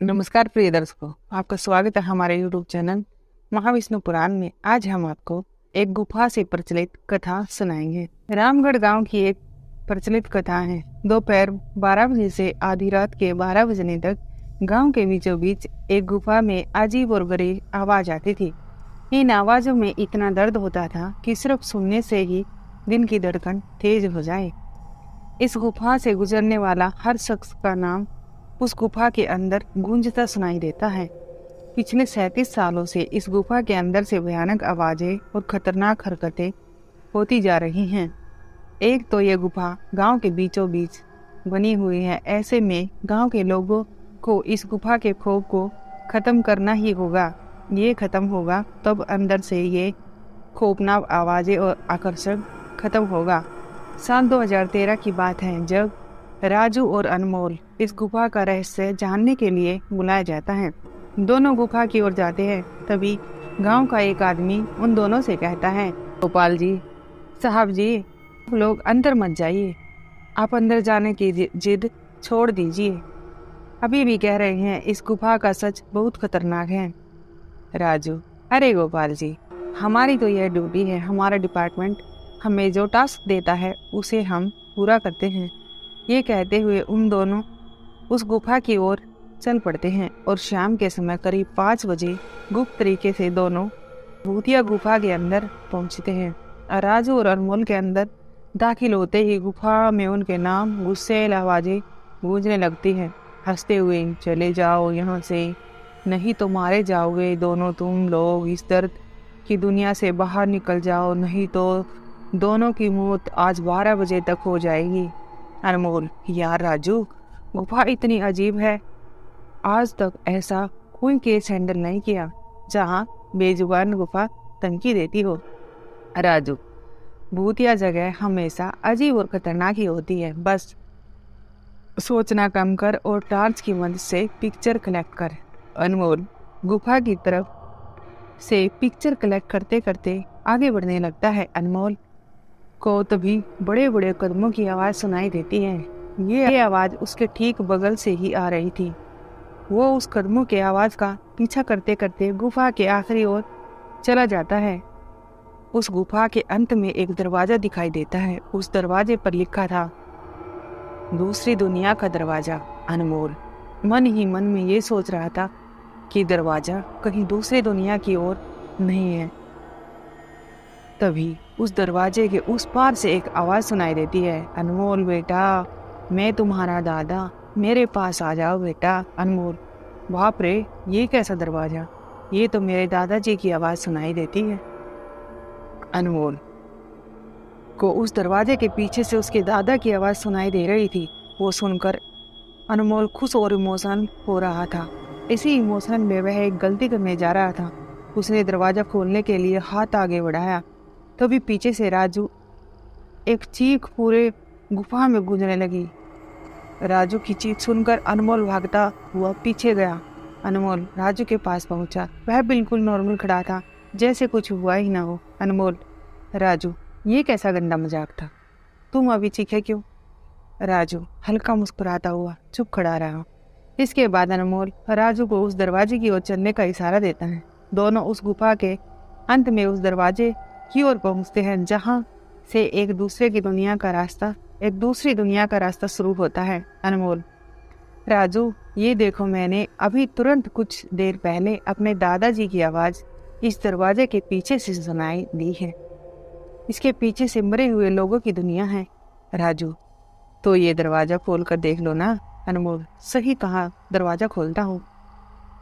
नमस्कार प्रिय दर्शकों, आपका स्वागत है हमारे YouTube चैनल महाविष्णु पुराण में। आज हम आपको एक गुफा से प्रचलित कथा सुनाएंगे। रामगढ़ गांव की एक प्रचलित कथा है। दोपहर 12 बजे से आधी रात के 12 बजने तक गांव के बीचों बीच एक गुफा में अजीब और गरीब आवाज आती थी। इन आवाजों में इतना दर्द होता था कि सिर्फ सुनने से ही दिल की धड़कन तेज हो जाए। इस गुफा से गुजरने वाला हर शख्स का नाम उस गुफा के अंदर गूंजता सुनाई देता है। पिछले 37 सालों से इस गुफा के अंदर से भयानक आवाजें और खतरनाक हरकतें होती जा रही हैं। एक तो ये गुफा गांव के बीचों बीच बनी हुई है। ऐसे में गांव के लोगों को इस गुफा के खौफ को खत्म करना ही होगा। ये खत्म होगा तब अंदर से ये खौफनाक आवाजें और आकर्षण खत्म होगा। साल 2013 की बात है, जब राजू और अनमोल इस गुफा का रहस्य जानने के लिए बुलाया जाता है। दोनों गुफा की ओर जाते हैं। तभी गांव का एक आदमी उन दोनों से कहता है, गोपाल जी, साहब जी, लोग अंदर मत जाइए। आप अंदर जाने की जिद छोड़ दीजिए। अभी भी कह रहे हैं इस गुफा का सच बहुत खतरनाक है। राजू, अरे गोपाल जी, हमारी तो यह ड्यूटी है। हमारा डिपार्टमेंट हमें जो टास्क देता है उसे हम पूरा करते हैं। ये कहते हुए उन दोनों उस गुफा की ओर चल पड़ते हैं और शाम के समय करीब 5 बजे गुप्त तरीके से दोनों भूतिया गुफा के अंदर पहुंचते हैं। राजू और अनमोल के अंदर दाखिल होते ही गुफा में उनके नाम गुस्सैल आवाजें गूंजने लगती हैं। हंसते हुए, चले जाओ यहाँ से, नहीं तो मारे जाओगे दोनों तुम लोग। इस दर्द की दुनिया से बाहर निकल जाओ, नहीं तो दोनों की मौत आज 12 बजे तक हो जाएगी। अनमोल, यार राजू, गुफा इतनी अजीब है, आज तक ऐसा कोई केस हैंडल नहीं किया जहां बेजुबान गुफा धमकी देती हो। राजू, भूतिया जगह हमेशा अजीब और खतरनाक ही होती है। बस सोचना कम कर और टॉर्च की मदद से पिक्चर कलेक्ट कर। अनमोल गुफा की तरफ से पिक्चर कलेक्ट करते करते आगे बढ़ने लगता है। अनमोल को तभी बड़े बड़े कदमों की आवाज सुनाई देती है। ये आवाज उसके ठीक बगल से ही आ रही थी। वो उस कदमों के आवाज का पीछा करते करते गुफा के आखिरी ओर चला जाता है। उस गुफा के अंत में एक दरवाजा दिखाई देता है। उस दरवाजे पर लिखा था, दूसरी दुनिया का दरवाजा। अनमोल मन ही मन में ये सोच रहा था कि दरवाजा कहीं दूसरी दुनिया की ओर नहीं है। तभी उस दरवाजे के उस पार से एक आवाज सुनाई देती है, अनमोल बेटा, मैं तुम्हारा दादा, मेरे पास आ जाओ बेटा। अनमोल, बाप रे, ये कैसा दरवाजा? ये तो मेरे दादाजी की आवाज सुनाई देती है। अनमोल को उस दरवाजे के पीछे से उसके दादा की आवाज सुनाई दे रही थी। वो सुनकर अनमोल खुश और इमोशनल हो रहा था। इसी इमोशन में वह एक गलती करने जा रहा था। उसने दरवाजा खोलने के लिए हाथ आगे बढ़ाया। तभी पीछे से राजू एक चीख पूरे गुफा में गूंजने लगी। राजू की चीख सुनकर अनमोल भागता हुआ पीछे गया। अनमोल राजू के पास पहुंचा। वह बिल्कुल नॉर्मल खड़ा था, जैसे कुछ हुआ ही ना हो। अनमोल, राजू, ये कैसा गंदा मजाक था? तुम अभी चीखे क्यों? राजू हल्का मुस्कुराता हुआ चुप खड़ा रहा। इसके बाद अनमोल राजू को उस दरवाजे की ओर चलने का इशारा देता है। दोनों उस गुफा के अंत में उस दरवाजे की ओर पहुंचते हैं, जहां से एक दूसरी दुनिया का रास्ता शुरू होता है। अनमोल, राजू, ये देखो, मैंने अभी तुरंत कुछ देर पहले अपने दादाजी की आवाज इस दरवाजे के पीछे से सुनाई दी है। इसके पीछे से मरे हुए लोगों की दुनिया है। राजू, तो ये दरवाजा खोल कर देख लो ना। अनमोल, सही कहा, दरवाजा खोलता हूँ।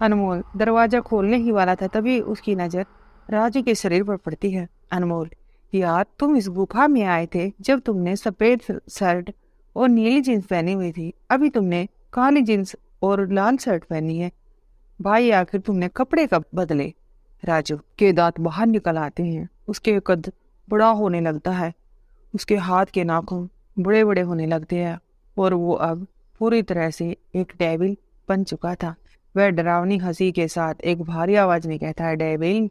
अनमोल दरवाजा खोलने ही वाला था, तभी उसकी नजर राजू के शरीर पर पड़ती है। अनमोल, यार, तुम इस गुफा में आए थे जब तुमने सफेद शर्ट और नीली जींस पहनी हुई थी। अभी तुमने काली जींस और लाल शर्ट पहनी है। भाई, आखिर तुमने कपड़े कब बदले? राजू के दांत बाहर निकल आते हैं। उसके कद बड़ा होने लगता है। उसके हाथ के नाखून बड़े बड़े होने लगते हैं और वो अब पूरी तरह से एक डेविल बन चुका था। वह डरावनी हंसी के साथ एक भारी आवाज में कहता है, डेविल,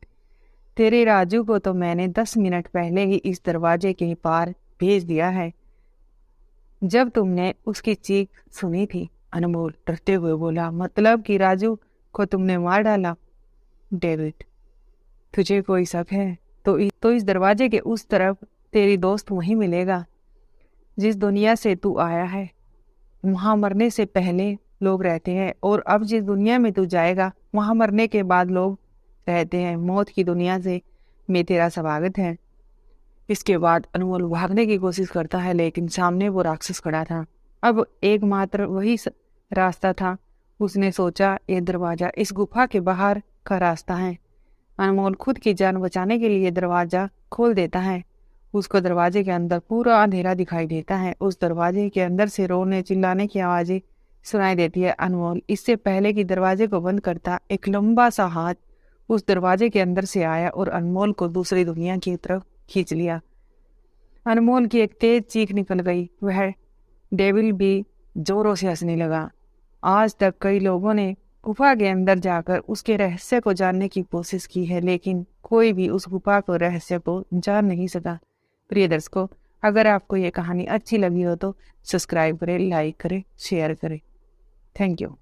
तेरे राजू को तो मैंने 10 मिनट पहले ही इस दरवाजे के पार भेज दिया है। जब तुमने उसकी चीख सुनी थी अनमोल डरते हुए बोला, मतलब कि राजू को तुमने मार डाला? डेविड, तुझे कोई शक है तो इस दरवाजे के उस तरफ तेरी दोस्त वहीं मिलेगा जिस दुनिया से तू आया है। वहां मरने से पहले लोग रहते हैं और अब जिस दुनिया में तू जाएगा वहां मरने के बाद लोग रहते हैं। मौत की दुनिया से में तेरा स्वागत है। इसके बाद अनमोल भागने की कोशिश करता है, लेकिन सामने वो राक्षस खड़ा था। अब एकमात्र वही रास्ता था। उसने सोचा, ये दरवाजा इस गुफा के बाहर का रास्ता है। अनमोल खुद की जान बचाने के लिए दरवाजा खोल देता है। उसको दरवाजे के अंदर पूरा अंधेरा दिखाई देता है। उस दरवाजे के अंदर से रोने चिल्लाने की आवाजें सुनाई देती है। अनमोल इससे पहले कि दरवाजे को बंद करता, एक लंबा सा हाथ उस दरवाजे के अंदर से आया और अनमोल को दूसरी दुनिया की तरफ खींच लिया। अनमोल की एक तेज चीख निकल गई। वह डेविल भी जोरों से हंसने लगा। आज तक कई लोगों ने गुफा के अंदर जाकर उसके रहस्य को जानने की कोशिश की है, लेकिन कोई भी उस गुफा को रहस्य को जान नहीं सका। प्रिय दर्शकों, अगर आपको ये कहानी अच्छी लगी हो तो सब्सक्राइब करें, लाइक करें, शेयर करें। Thank you.